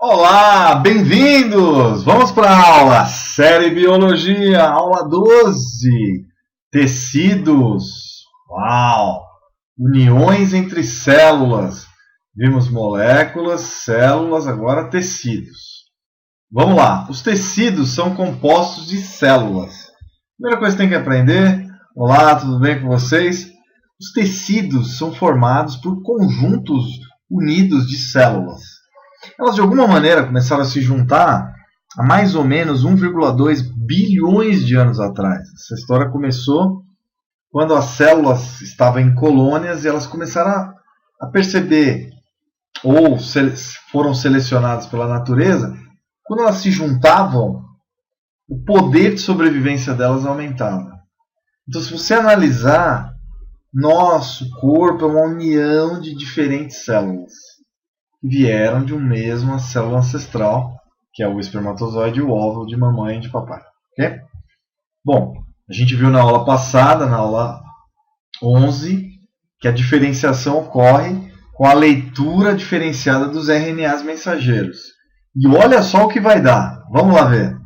Olá, bem-vindos! Vamos para a aula, série Biologia, aula 12, tecidos. Uau! Uniões entre células. Vimos moléculas, células, agora tecidos. Vamos lá, os tecidos são compostos de células. Primeira coisa que tem que aprender, olá, tudo bem com vocês? Os tecidos são formados por conjuntos unidos de células. Elas de alguma maneira começaram a se juntar há mais ou menos 1,2 bilhões de anos atrás. Essa história começou quando as células estavam em colônias e elas começaram a perceber, ou foram selecionadas pela natureza, quando elas se juntavam, o poder de sobrevivência delas aumentava. Então, se você analisar, nosso corpo é uma união de diferentes células que vieram de uma mesma célula ancestral, que é o espermatozoide e o óvulo de mamãe e de papai. Okay? Bom, a gente viu na aula passada, na aula 11, que a diferenciação ocorre com a leitura diferenciada dos RNAs mensageiros. E olha só o que vai dar. Vamos lá ver.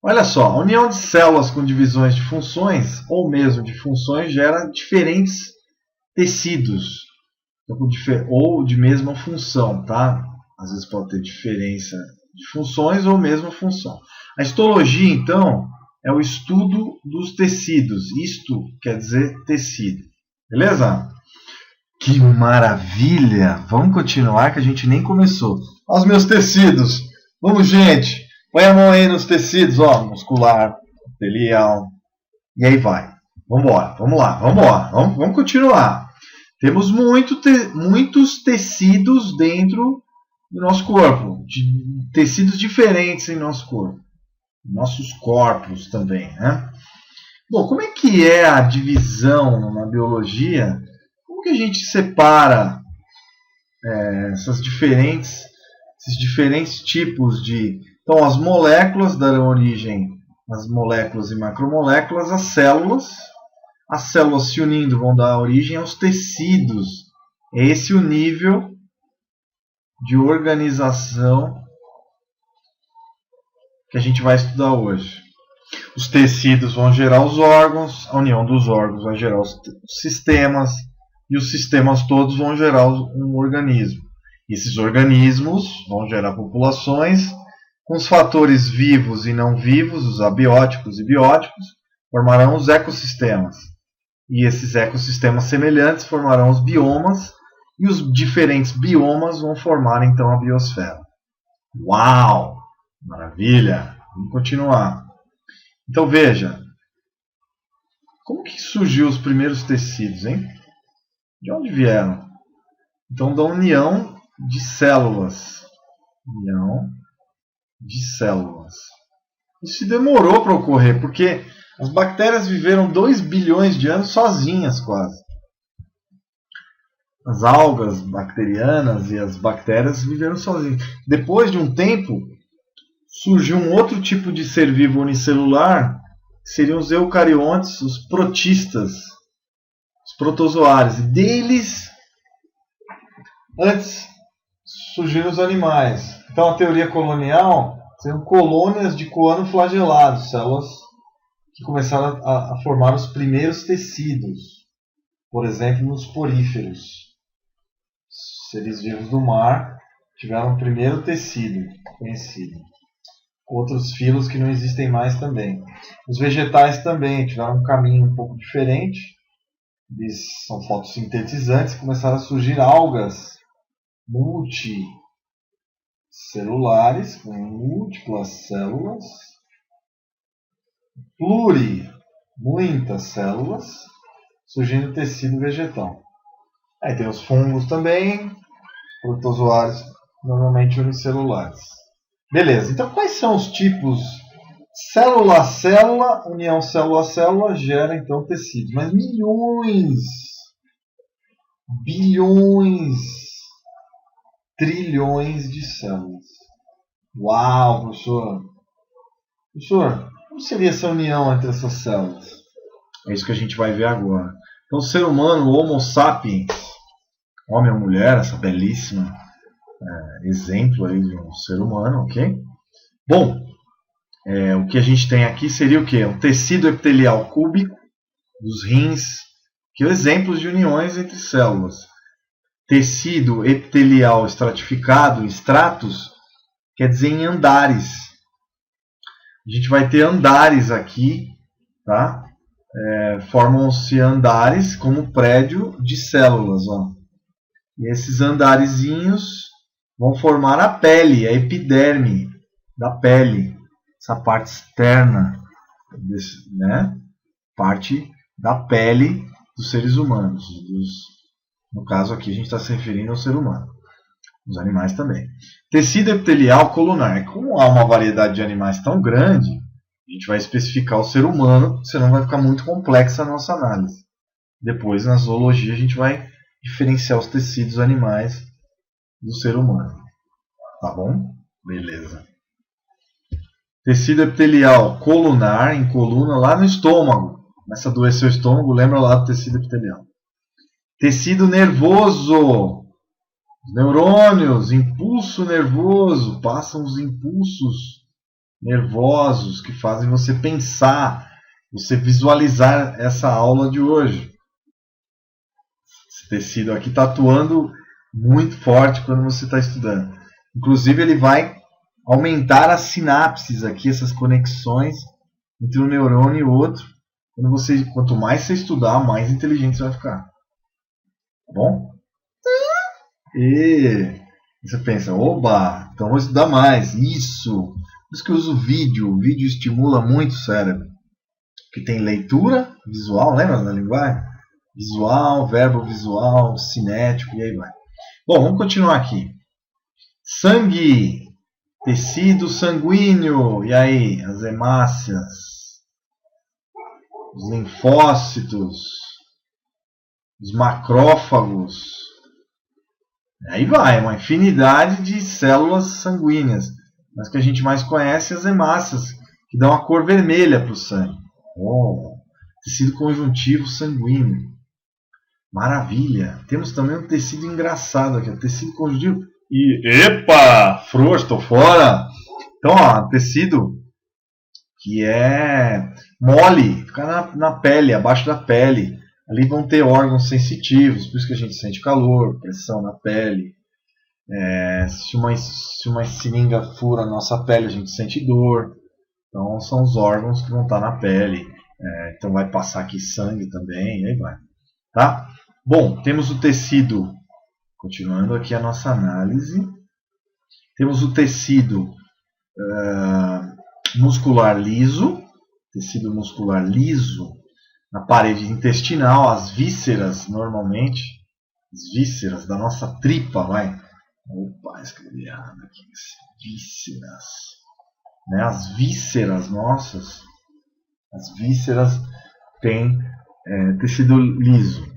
Olha só, a união de células com divisões de funções, ou mesmo de funções, gera diferentes tecidos, ou de mesma função, tá? Às vezes pode ter diferença de funções ou mesma função. A histologia, então, é o estudo dos tecidos. Isto quer dizer tecido. Beleza? Que maravilha! Vamos continuar que a gente nem começou. Olha os meus tecidos. Vamos, gente! Põe a mão aí nos tecidos, ó, muscular, epitelial, e aí vai. Vamos embora, vamos lá, vamos continuar. Temos muitos tecidos dentro do nosso corpo, tecidos diferentes em nosso corpo, nossos corpos também, né? Bom, como é que é a divisão na biologia? Como que a gente separa esses diferentes tipos de... Então, as moléculas darão origem às moléculas e macromoléculas, às células. As células se unindo vão dar origem aos tecidos. É esse o nível de organização que a gente vai estudar hoje. Os tecidos vão gerar os órgãos, a união dos órgãos vai gerar os sistemas, e os sistemas todos vão gerar um organismo. Esses organismos vão gerar populações, com os fatores vivos e não vivos, os abióticos e bióticos, formarão os ecossistemas. E esses ecossistemas semelhantes formarão os biomas, e os diferentes biomas vão formar então a biosfera. Uau! Maravilha! Vamos continuar. Então veja, como que surgiu os primeiros tecidos, hein? De onde vieram? Então da união de células. União de células. Isso demorou para ocorrer, porque as bactérias viveram 2 bilhões de anos sozinhas quase. As algas bacterianas e as bactérias viveram sozinhas. Depois de um tempo, surgiu um outro tipo de ser vivo unicelular, que seriam os eucariontes, os protistas, os protozoários. E deles, antes, surgiram os animais. Então a teoria colonial são colônias de coanoflagelados, células que começaram a formar os primeiros tecidos. Por exemplo, nos poríferos. Seres vivos do mar tiveram o primeiro tecido conhecido. Outros filos que não existem mais também. Os vegetais também tiveram um caminho um pouco diferente. Eles são fotossintetizantes, começaram a surgir algas multicelulares, com múltiplas células, muitas células, surgindo tecido vegetal. Aí tem os fungos também, protozoários normalmente unicelulares. Beleza, então quais são os tipos? Célula a célula, união célula a célula gera então tecido. Mas milhões, bilhões, trilhões de células. Uau, professor! Professor, como seria essa união entre essas células? É isso que a gente vai ver agora. Então, o ser humano, o Homo sapiens, homem ou mulher, essa belíssima exemplo aí de um ser humano, ok? Bom, o que a gente tem aqui seria o quê? Um tecido epitelial cúbico dos rins, que é exemplos de uniões entre células. Tecido epitelial estratificado, estratos, quer dizer em andares. A gente vai ter andares aqui, tá? Formam-se andares como prédio de células, ó. E esses andarezinhos vão formar a pele, a epiderme da pele, essa parte externa, né? Parte da pele dos seres humanos. No caso aqui a gente está se referindo ao ser humano. Os animais também. Tecido epitelial colunar. Como há uma variedade de animais tão grande, a gente vai especificar o ser humano, senão vai ficar muito complexa a nossa análise. Depois, na zoologia, a gente vai diferenciar os tecidos animais do ser humano. Tá bom? Beleza. Tecido epitelial colunar, em coluna, lá no estômago. Começa a doer seu estômago, lembra lá do tecido epitelial. Tecido nervoso. Os neurônios, impulso nervoso, passam os impulsos nervosos que fazem você pensar, você visualizar essa aula de hoje. Esse tecido aqui está atuando muito forte quando você está estudando. Inclusive ele vai aumentar as sinapses aqui, essas conexões entre um neurônio e outro. Quanto mais você estudar, mais inteligente você vai ficar. Tá bom? E você pensa, oba, então vou estudar mais. Isso! Por isso que eu uso vídeo. O vídeo estimula muito o cérebro. Porque tem leitura visual, lembra da linguagem? Visual, verbo visual, cinético e aí vai. Bom, vamos continuar aqui. Sangue, tecido sanguíneo. E aí, as hemácias, os linfócitos, os macrófagos. Aí vai, uma infinidade de células sanguíneas. Mas que a gente mais conhece as hemácias, que dão a cor vermelha para o sangue. Tecido conjuntivo sanguíneo. Maravilha! Temos também um tecido engraçado aqui, o tecido conjuntivo. E, epa! Frouxo, estou fora! Então, ó, tecido que é mole, fica na pele, abaixo da pele. Ali vão ter órgãos sensitivos, por isso que a gente sente calor, pressão na pele. Se uma seringa fura a nossa pele, a gente sente dor. Então são os órgãos que vão estar na pele. Então vai passar aqui sangue também, e aí vai. Tá? Bom, temos o tecido, continuando aqui a nossa análise. Temos o tecido muscular liso. Tecido muscular liso. Na parede intestinal, as vísceras, normalmente, as vísceras da nossa tripa, vai. Opa, escrevi errado aqui. Vísceras. Né? As vísceras nossas, as vísceras têm tecido liso.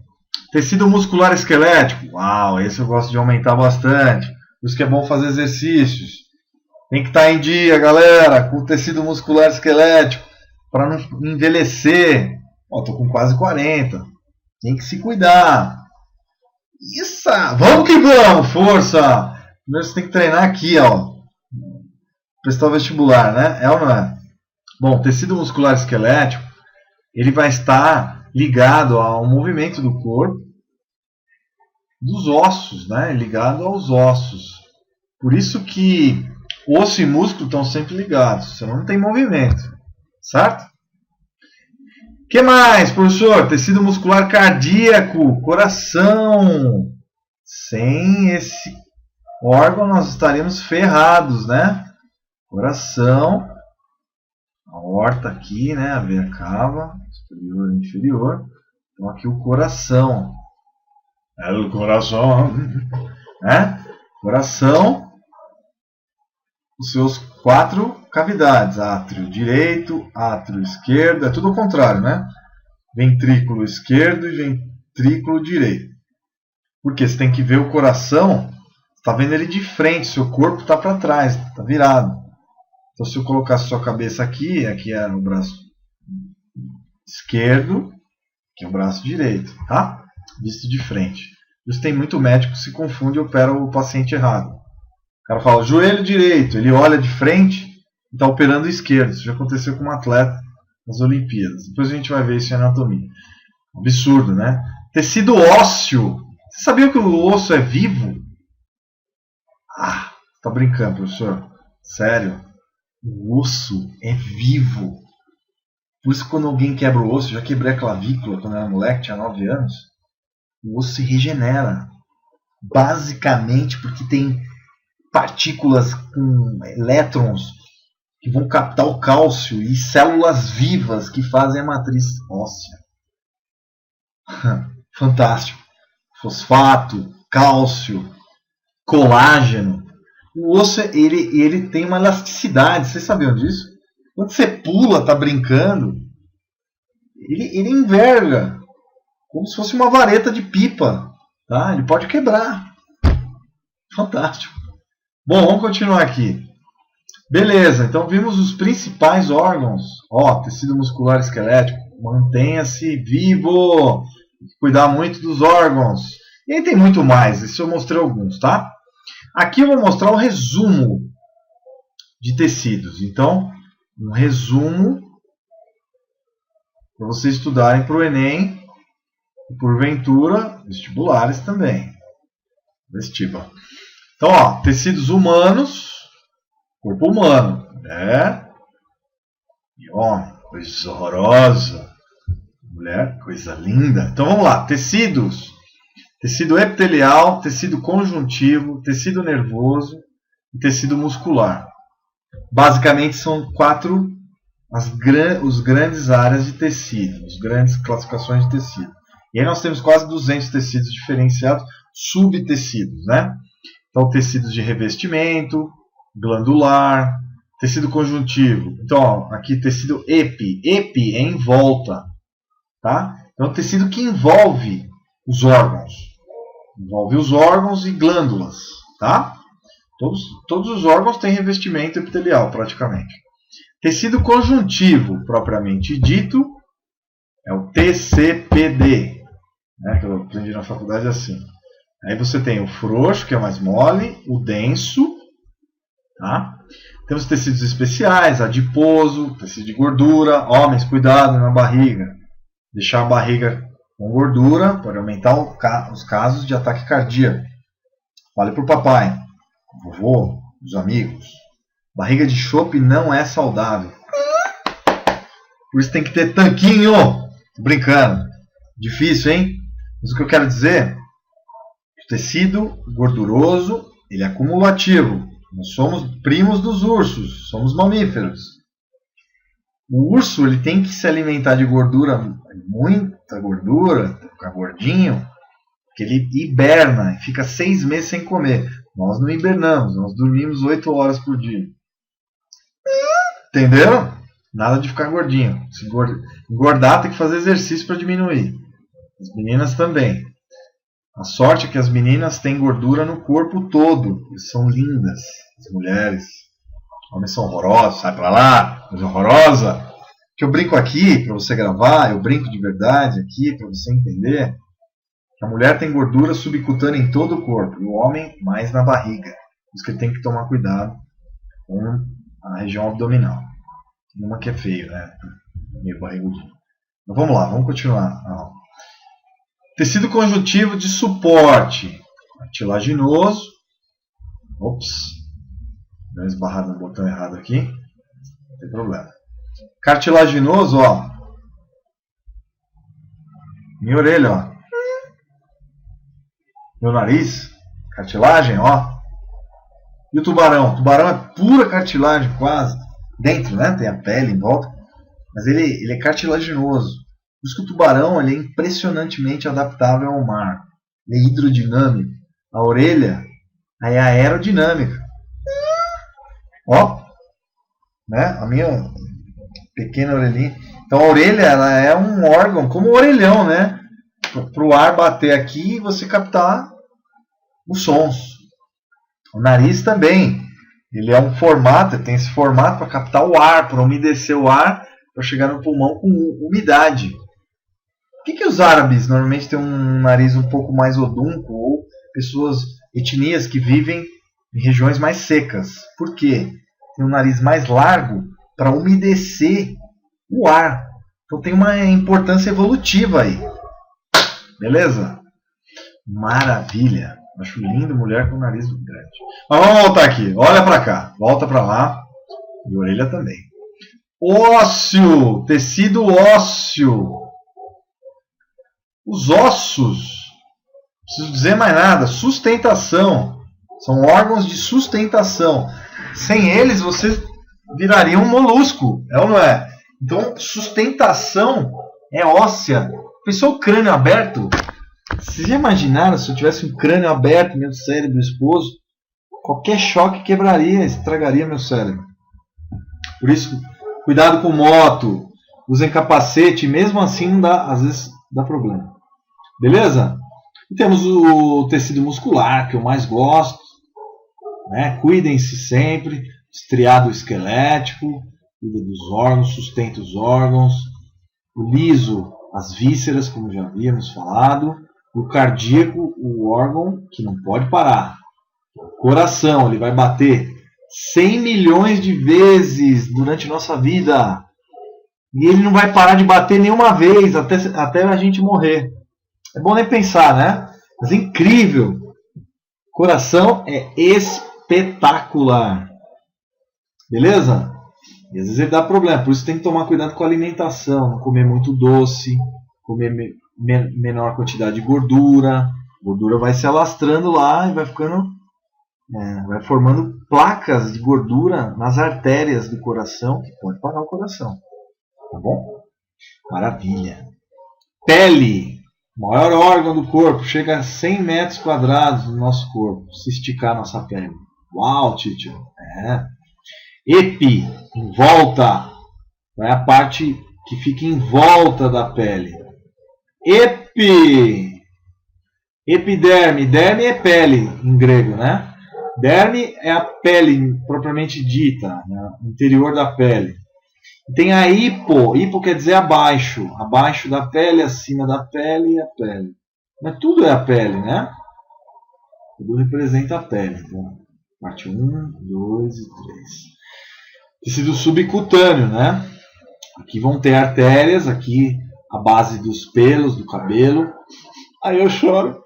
Tecido muscular esquelético. Uau, esse eu gosto de aumentar bastante. Por isso que é bom fazer exercícios. Tem que estar em dia, galera, com o tecido muscular esquelético, para não envelhecer. Estou com quase 40. Tem que se cuidar. Isso! Vamos que vamos! Força! Primeiro você tem que treinar aqui, ó. Prestar o vestibular, né? É ou não é? Bom, tecido muscular esquelético, ele vai estar ligado ao movimento do corpo, dos ossos, né? Ligado aos ossos. Por isso que osso e músculo estão sempre ligados. Senão não tem movimento. Certo? O que mais, professor? Tecido muscular cardíaco, coração. Sem esse órgão nós estaríamos ferrados, né? Coração, a aorta aqui, né? A veia cava, superior e inferior. Então aqui o coração. É o coração, né? Coração, os seus 4 cavidades, átrio direito, átrio esquerdo, é tudo ao contrário, né? Ventrículo esquerdo e ventrículo direito. Porque você tem que ver o coração, está vendo ele de frente, seu corpo está para trás, está virado. Então se eu colocar a sua cabeça aqui é o braço esquerdo, aqui é o braço direito, tá? Visto de frente. Por isso tem muito médico que se confunde e opera o paciente errado. cara fala joelho direito, ele olha de frente e está operando o esquerdo. Isso já aconteceu com um atleta nas Olimpíadas. Depois a gente vai ver isso em anatomia. Absurdo, né? Tecido ósseo. Você sabia que o osso é vivo? Ah, tá brincando, professor. Sério? O osso é vivo. Por isso que quando alguém quebra o osso, já quebrei a clavícula quando eu era moleque, tinha 9 anos, o osso se regenera. Basicamente porque tem partículas com elétrons que vão captar o cálcio e células vivas que fazem a matriz óssea. Fantástico. Fosfato, cálcio, colágeno. O osso ele tem uma elasticidade. Vocês sabiam disso? Quando você pula, tá brincando, ele enverga como se fosse uma vareta de pipa. Tá? Ele pode quebrar. Fantástico. Bom, vamos continuar aqui. Beleza, então vimos os principais órgãos. Ó, tecido muscular esquelético. Mantenha-se vivo. Tem que cuidar muito dos órgãos. E aí tem muito mais. Isso eu mostrei alguns, tá? Aqui eu vou mostrar o resumo de tecidos. Então, um resumo para vocês estudarem para o Enem e, porventura, vestibulares também. Vestibular. Então, ó, tecidos humanos, corpo humano, né? E homem, coisa horrorosa. Mulher, coisa linda. Então vamos lá, tecidos. Tecido epitelial, tecido conjuntivo, tecido nervoso e tecido muscular. Basicamente são 4 os grandes áreas de tecido, as grandes classificações de tecido. E aí nós temos quase 200 tecidos diferenciados, subtecidos, né? Então, tecidos de revestimento, glandular, tecido conjuntivo. Então, ó, aqui tecido epi. Epi é em volta, tá? Então, tecido que envolve os órgãos. Envolve os órgãos e glândulas, tá? Todos os órgãos têm revestimento epitelial, praticamente. Tecido conjuntivo, propriamente dito, é o TCPD, né, que eu aprendi na faculdade assim. Aí você tem o frouxo, que é mais mole, o denso, tá? Temos tecidos especiais, adiposo, tecido de gordura. Homens, cuidado na barriga. Deixar a barriga com gordura pode aumentar os casos de ataque cardíaco. Fale pro papai, vovô, os amigos. Barriga de chope não é saudável. Por isso tem que ter tanquinho. Tô brincando. Difícil, hein? Mas o que eu quero dizer, o tecido gorduroso, ele é acumulativo. Nós somos primos dos ursos, somos mamíferos. O urso ele tem que se alimentar de gordura, muita gordura, ficar gordinho, porque ele hiberna, fica 6 meses sem comer. Nós não hibernamos, nós dormimos 8 horas por dia. Entenderam? Nada de ficar gordinho. Se engordar tem que fazer exercício para diminuir. As meninas também. A sorte é que as meninas têm gordura no corpo todo. Eles são lindas. As mulheres. Os homens são horrorosos. Sai pra lá. Coisa horrorosa. Que eu brinco aqui para você gravar. Eu brinco de verdade aqui para você entender. Que a mulher tem gordura subcutânea em todo o corpo. E o homem mais na barriga. Por isso que ele tem que tomar cuidado com a região abdominal. Tem uma que é feio, né? Meio barrigudinho. Mas vamos lá. Vamos continuar. Tecido conjuntivo de suporte. Cartilaginoso. Ops. Deu uma esbarrada no botão errado aqui. Não tem problema. Cartilaginoso, ó. Minha orelha, ó. Meu nariz. Cartilagem, ó. E o tubarão? O tubarão é pura cartilagem, quase. Dentro, né? Tem a pele em volta. Mas ele é cartilaginoso. Por isso que o tubarão ele é impressionantemente adaptável ao mar. Ele é hidrodinâmico. A orelha é aerodinâmica. Ó. Né? A minha pequena orelhinha. Então a orelha ela é um órgão, como o orelhão, né? Para o ar bater aqui e você captar os sons. O nariz também. Ele é um formato, tem esse formato para captar o ar, para umedecer o ar, para chegar no pulmão com umidade. Por que os árabes normalmente têm um nariz um pouco mais odunco, ou pessoas, etnias que vivem em regiões mais secas. Por quê? Tem um nariz mais largo para umedecer o ar. Então tem uma importância evolutiva aí. Beleza? Maravilha. Acho lindo mulher com nariz grande. Mas vamos voltar aqui. Olha para cá. Volta para lá. E orelha também. Ósseo. Tecido ósseo. Os ossos. Não preciso dizer mais nada. Sustentação. São órgãos de sustentação. Sem eles você viraria um molusco. É ou não é? Então sustentação é óssea. Pensou o crânio aberto? Vocês já imaginaram se eu tivesse um crânio aberto, meu cérebro exposto? Qualquer choque quebraria, estragaria meu cérebro. Por isso, cuidado com moto, usem capacete, mesmo assim não dá, às vezes dá problema. Beleza? E temos o tecido muscular, que eu mais gosto. Né? Cuidem-se sempre, estriado esquelético, cuida dos órgãos, sustenta os órgãos. O liso, as vísceras, como já havíamos falado. O cardíaco, o órgão que não pode parar. O coração, ele vai bater 100 milhões de vezes durante nossa vida. E ele não vai parar de bater nenhuma vez até a gente morrer. É bom nem pensar, né? Mas é incrível. O coração é espetacular. Beleza? E às vezes ele dá problema. Por isso tem que tomar cuidado com a alimentação. Não comer muito doce. Comer menor quantidade de gordura. A gordura vai se alastrando lá e vai ficando... vai formando placas de gordura nas artérias do coração, que pode parar o coração. Tá bom? Maravilha. Pele. Maior órgão do corpo. Chega a 100 metros quadrados do nosso corpo. Se esticar nossa pele. Uau, teacher. Epi. Em volta. É a parte que fica em volta da pele. Epi. Epiderme. Derme é pele em grego, né? Derme é a pele propriamente dita, né? O interior da pele. Tem a hipo. Hipo quer dizer abaixo. Abaixo da pele, acima da pele e a pele. Mas tudo é a pele, né? Tudo representa a pele. Então, parte 1, 2 e 3. Tecido subcutâneo, né? Aqui vão ter artérias, aqui a base dos pelos, do cabelo. Aí eu choro.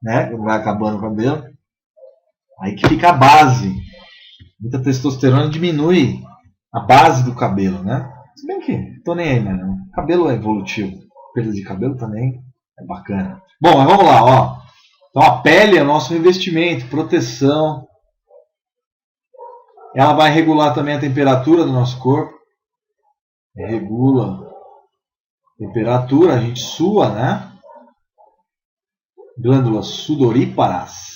Né? Vai acabando o cabelo. Aí que fica a base. Muita testosterona diminui a base do cabelo, né? Se bem que tô nem aí, né? Cabelo é evolutivo. Perda de cabelo também é bacana. Bom, mas vamos lá, ó. Então a pele é o nosso revestimento, proteção. Ela vai regular também a temperatura do nosso corpo. Regula a temperatura, a gente sua, né? Glândulas sudoríparas.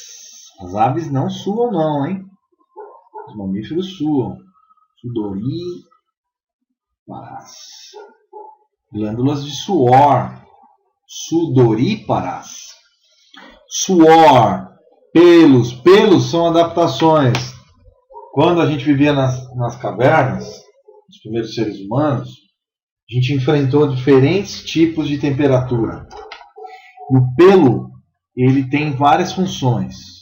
As aves não suam não, hein? Os mamíferos suam. Sudoríparas. Glândulas de suor. Sudoríparas. Suor. Pelos. Pelos são adaptações. Quando a gente vivia nas cavernas, os primeiros seres humanos, a gente enfrentou diferentes tipos de temperatura. E o pelo, ele tem várias funções.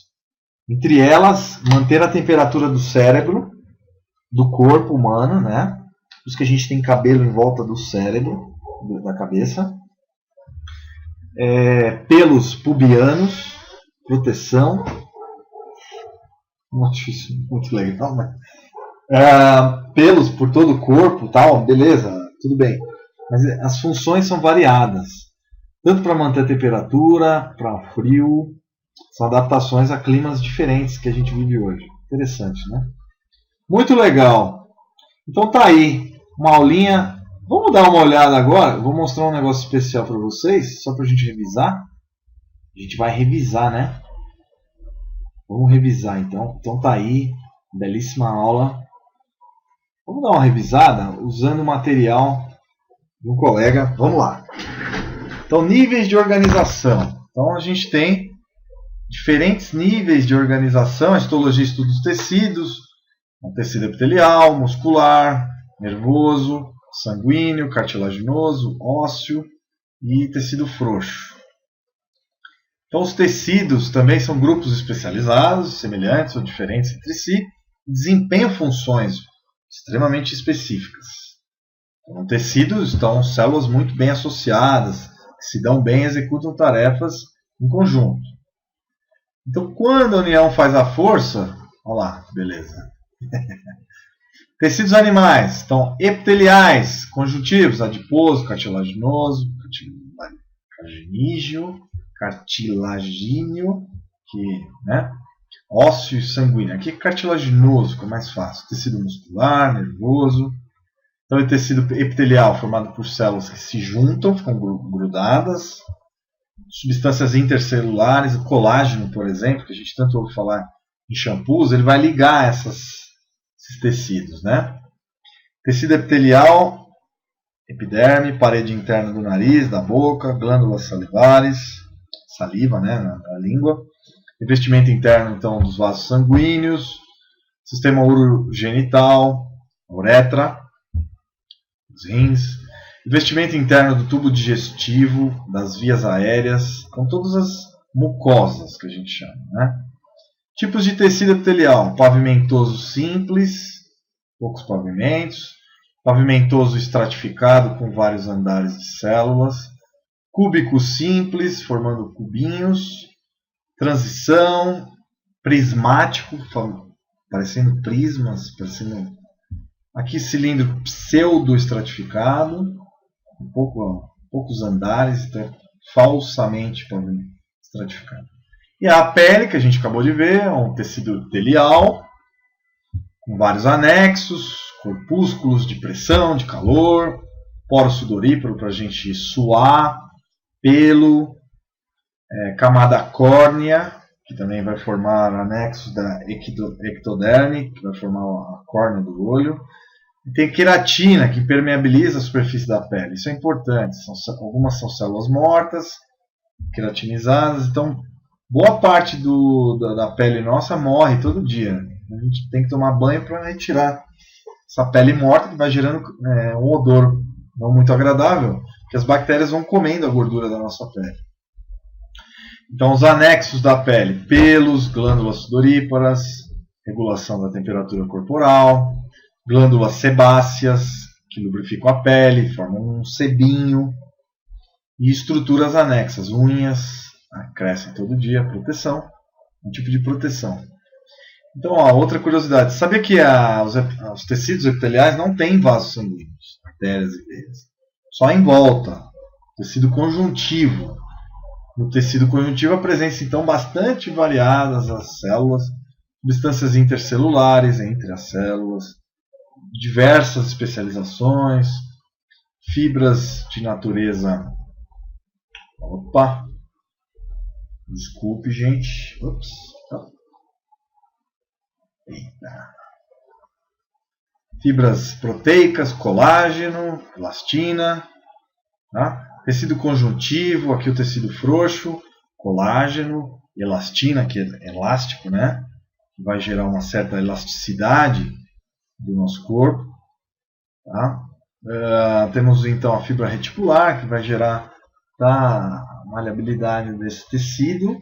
Entre elas, manter a temperatura do cérebro, do corpo humano, né? Por isso que a gente tem cabelo em volta do cérebro, da cabeça. Pelos pubianos, proteção. Muito legal, né? Pelos por todo o corpo, tal, beleza, tudo bem. Mas as funções são variadas. Tanto para manter a temperatura, para frio. São adaptações a climas diferentes que a gente vive hoje. Interessante, né? Muito legal. Então tá aí, uma aulinha. Vamos dar uma olhada agora. Vou mostrar um negócio especial para vocês, só para a gente revisar. A gente vai revisar, né? Vamos revisar então. Então tá aí, belíssima aula. Vamos dar uma revisada usando o material de um colega. Vamos lá. Então, níveis de organização. Então a gente tem diferentes níveis de organização. A histologia estuda os tecidos, o tecido epitelial, muscular, nervoso, sanguíneo, cartilaginoso, ósseo e tecido frouxo. Então, os tecidos também são grupos especializados, semelhantes ou diferentes entre si, e desempenham funções extremamente específicas. Então, no tecido estão células muito bem associadas, que se dão bem e executam tarefas em conjunto. Então, quando a união faz a força, olha lá, beleza. Tecidos animais, então epiteliais, conjuntivos, adiposo, cartilaginoso, cartilagíneo, ósseo e sanguíneo. Aqui é cartilaginoso, que é mais fácil. Tecido muscular, nervoso. Então, o tecido epitelial formado por células que se juntam, ficam grudadas. Substâncias intercelulares, o colágeno, por exemplo, que a gente tanto ouve falar em shampoos, ele vai ligar esses tecidos, né? Tecido epitelial, epiderme, parede interna do nariz, da boca, glândulas salivares, saliva, né, na língua. Revestimento interno, então, dos vasos sanguíneos, sistema urogenital, uretra, os rins, revestimento interno do tubo digestivo, das vias aéreas, com todas as mucosas que a gente chama, né? Tipos de tecido epitelial: pavimentoso simples, poucos pavimentos, pavimentoso estratificado com vários andares de células, cúbico simples, formando cubinhos, transição, prismático, parecendo prismas, parecendo aqui cilindro pseudo-estratificado, poucos andares, então falsamente estratificado. E a pele, que a gente acabou de ver, é um tecido epitelial, com vários anexos, corpúsculos de pressão, de calor, poro sudoríparo para a gente suar, pelo, camada córnea, que também vai formar anexos da ectoderme, que vai formar a córnea do olho. E tem queratina, que permeabiliza a superfície da pele. Isso é importante. Algumas são células mortas, queratinizadas. Então, boa parte da pele nossa morre todo dia. A gente tem que tomar banho para retirar essa pele morta, que vai gerando um odor não muito agradável, que as bactérias vão comendo a gordura da nossa pele. Então, os anexos da pele: pelos, glândulas sudoríparas, regulação da temperatura corporal, glândulas sebáceas, que lubrificam a pele, formam um sebinho, e estruturas anexas, unhas, crescem todo dia, proteção, um tipo de proteção. Então, outra curiosidade: sabia que os tecidos epiteliais não têm vasos sanguíneos, artérias e veias, só em volta, tecido conjuntivo. No tecido conjuntivo, a presença, então, bastante variadas as células, substâncias intercelulares entre as células, diversas especializações, fibras de natureza... Opa! Desculpe, gente. Ups. Eita. Fibras proteicas, colágeno, elastina, tá? Tecido conjuntivo, aqui o tecido frouxo, colágeno, elastina, que é elástico, né? Que vai gerar uma certa elasticidade do nosso corpo. Tá? Temos então a fibra reticular, que vai gerar a maleabilidade desse tecido.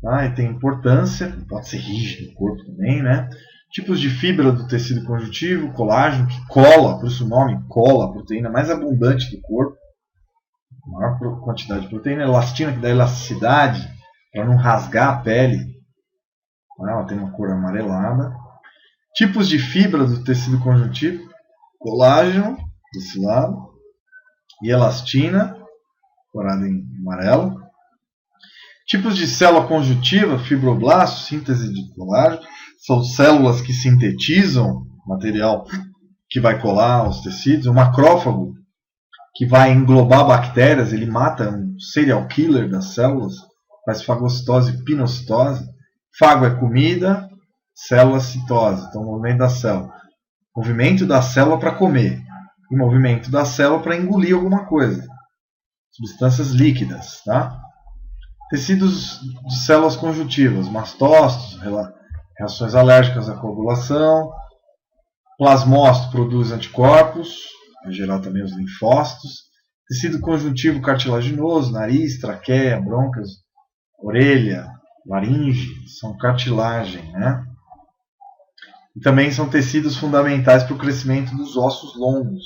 Tá? E tem importância, pode ser rígido o corpo também, né? Tipos de fibra do tecido conjuntivo: colágeno, que cola, por isso o nome, cola, a proteína mais abundante do corpo, maior quantidade de proteína. Elastina, que dá elasticidade para não rasgar a pele, ela tem uma cor amarelada. Tipos de fibra do tecido conjuntivo: colágeno, desse lado, e elastina, corada em amarelo. Tipos de célula conjuntiva: fibroblasto, síntese de colágeno, são células que sintetizam material que vai colar aos tecidos. O macrófago, que vai englobar bactérias, ele mata um serial killer das células, faz fagocitose e pinocitose. Fago é comida, célula citose, então movimento da célula. Movimento da célula para comer e movimento da célula para engolir alguma coisa. Substâncias líquidas, tá? Tecidos de células conjuntivas: mastócitos, reações alérgicas à coagulação. Plasmócito produz anticorpos, em geral também os linfócitos. Tecido conjuntivo cartilaginoso: nariz, traqueia, brônquias, orelha, laringe, são cartilagem, né? E também são tecidos fundamentais para o crescimento dos ossos longos.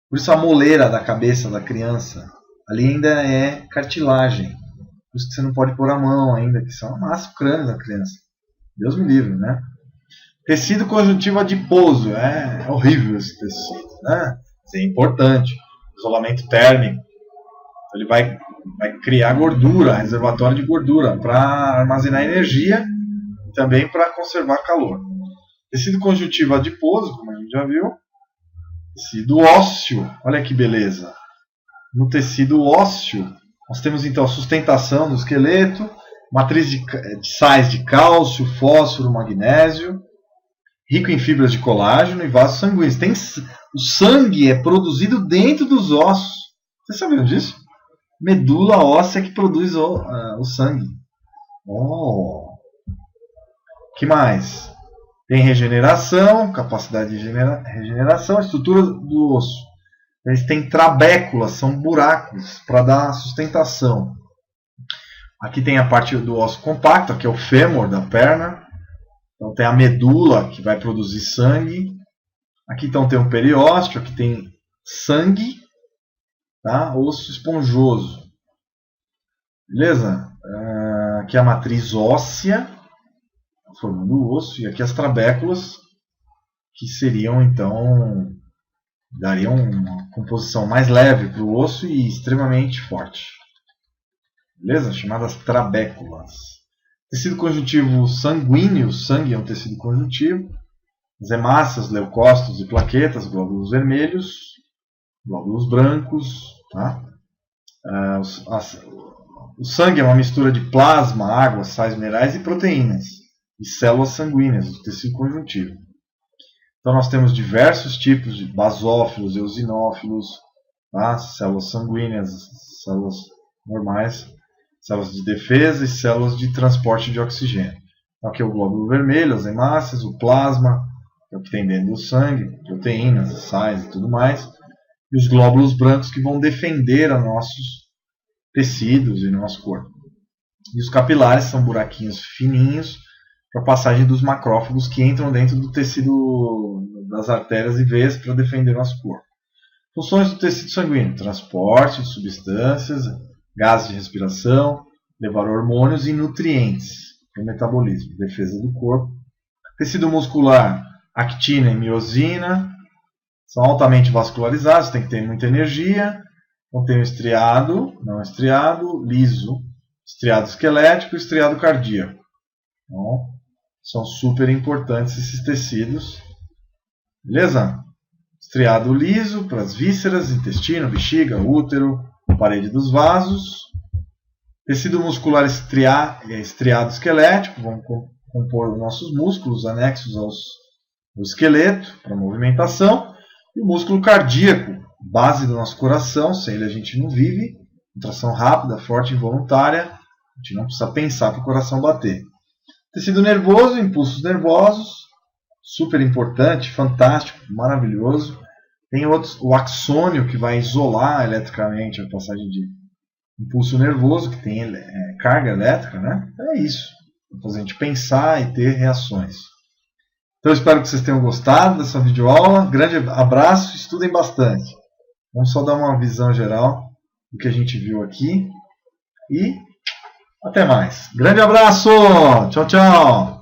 Por isso a moleira da cabeça da criança, ali ainda é cartilagem. Por isso que você não pode pôr a mão ainda, que só amassa o crânio da criança. Deus me livre, né? Tecido conjuntivo adiposo, é horrível esse tecido, né? Isso é importante. Isolamento térmico. Ele vai criar gordura, reservatório de gordura, para armazenar energia e também para conservar calor. Tecido conjuntivo adiposo, como a gente já viu. Tecido ósseo, olha que beleza. No tecido ósseo, nós temos então a sustentação do esqueleto, matriz de sais de cálcio, fósforo, magnésio, rico em fibras de colágeno e vasos sanguíneos. O sangue é produzido dentro dos ossos. Vocês sabiam disso? Medula óssea que produz o sangue. Oh. Que mais? Tem regeneração, capacidade de regeneração, estrutura do osso. Eles têm trabéculas, são buracos para dar sustentação. Aqui tem a parte do osso compacto, que é o fêmur da perna. Então tem a medula que vai produzir sangue. Aqui então tem o periósteo, aqui tem sangue, tá? Osso esponjoso. Beleza? Aqui a matriz óssea, formando o osso, e aqui as trabéculas, que seriam então, dariam uma composição mais leve para o osso e extremamente forte. Beleza? Chamadas trabéculas. Tecido conjuntivo sanguíneo, o sangue é um tecido conjuntivo. As hemácias, leucócitos e plaquetas, glóbulos vermelhos, glóbulos brancos. Tá? O sangue é uma mistura de plasma, água, sais minerais e proteínas. E células sanguíneas, do tecido conjuntivo. Então nós temos diversos tipos de basófilos, eosinófilos, tá? Células sanguíneas, células normais, células de defesa e células de transporte de oxigênio. Então aqui é o glóbulo vermelho, as hemácias, o plasma, que é o que tem dentro do sangue, proteínas, sais e tudo mais, e os glóbulos brancos que vão defender os nossos tecidos e nosso corpo. E os capilares são buraquinhos fininhos para a passagem dos macrófagos que entram dentro do tecido das artérias e veias para defender nosso corpo. Funções do tecido sanguíneo: transporte de substâncias, gases de respiração, levar hormônios e nutrientes para o metabolismo, defesa do corpo. Tecido muscular: actina e miosina, são altamente vascularizados, tem que ter muita energia. Então tem o estriado, não estriado, liso, estriado esquelético e estriado cardíaco. Então, são super importantes esses tecidos. Beleza? Estriado liso para as vísceras, intestino, bexiga, útero, parede dos vasos. Tecido muscular estriado esquelético, vamos compor os nossos músculos anexos ao esqueleto para movimentação. E o músculo cardíaco, base do nosso coração, sem ele a gente não vive. Contração rápida, forte e involuntária. A gente não precisa pensar para o coração bater. Tecido nervoso, impulsos nervosos, super importante, fantástico, maravilhoso. Tem o axônio, que vai isolar eletricamente a passagem de impulso nervoso, que tem carga elétrica, né? Então é isso, para fazer a gente pensar e ter reações. Então eu espero que vocês tenham gostado dessa videoaula. Grande abraço, estudem bastante. Vamos só dar uma visão geral do que a gente viu aqui. E até mais. Grande abraço! Tchau, tchau!